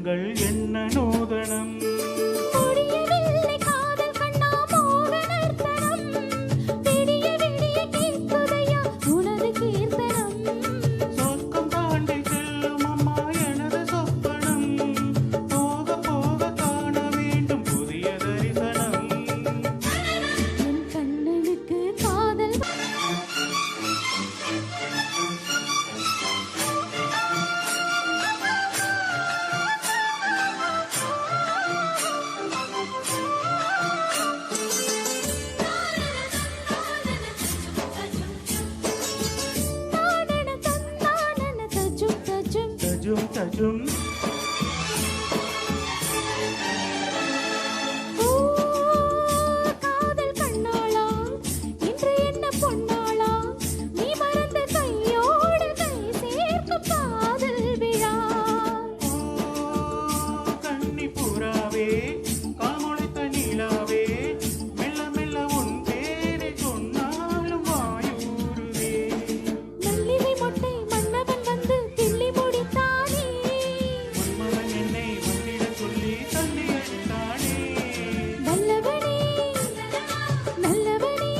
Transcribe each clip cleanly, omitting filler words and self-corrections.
சீதனங்கள் என்ன நூதனம் தஜும் காதல் கண்ணாளா இன்று என்ன பொன்னாளா நீ மறந்த கையோடு கை சேர்க்கும் காதல் விழா கண்ணி புறாவே காமுளைத்த நீலாவே மெல்ல மெல்ல உன் பேரை சொன்னாலும் வாயூருவே மல்லிகை மொட்டை மன்னவன் வந்து தில்லி முடித்தானே மன்மதன் என்னை வந்திட சொல்லி தள்ளி அடித்தானே வல்லவனே நல்லவனே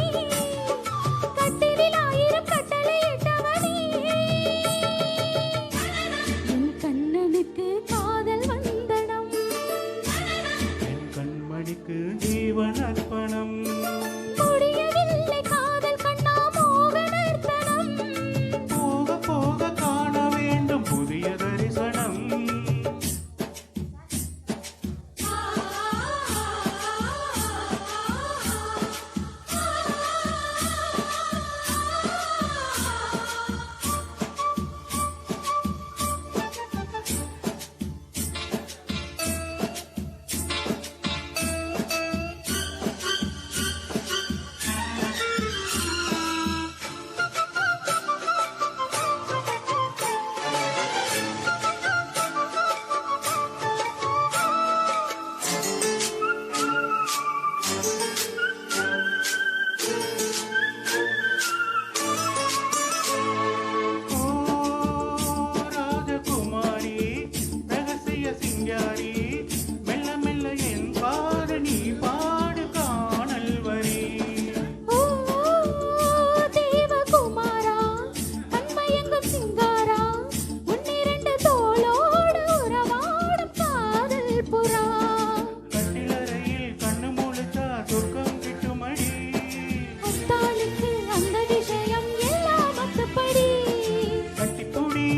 கட்டிலில் 1000 கட்டளையிட்டவனே என் கண்ணனுக்கு காதல் வந்தனம் என் கண்மணிக்கு ஜீவன் அர்ப்பணம் முடியவில்லை காதல் கண்ணா மோகனர்த்தனம் போக போக காண வேண்டும் புதிய தரிசனம் ராஜகுமாரி ரகசிய சிங்காரி மெல்ல மெல்ல என் பாடு நீ பாடு காணல் வரி ஓ தேவகுமாரா கண்மயங்கும் சிங்காரா உன்னிரண்டு தோளோடு உறவாடும் காதல் புறா கட்டிலறையில் கண்ணு முழுச்சா சொர்க்கம் கிட்டுமடி அத்தாளுக்கு அந்த விஷயம் எல்லாம் மத்துப்படி கட்டிப்புடி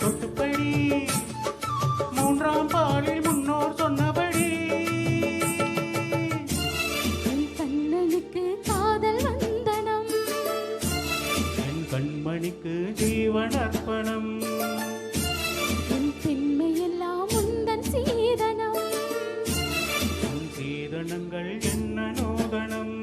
தொட்டுப்படி மூன்றாம் பாலில் முன்னோர் சொன்னபடி என் கண்ணனுக்கு காதல் வந்தனம் என் கண்மணிக்கு ஜீவன் அர்ப்பணம் என் பெண்மையெல்லாம் உந்தன் சீதனம் உன் சீதனங்கள் என்ன நூதனம்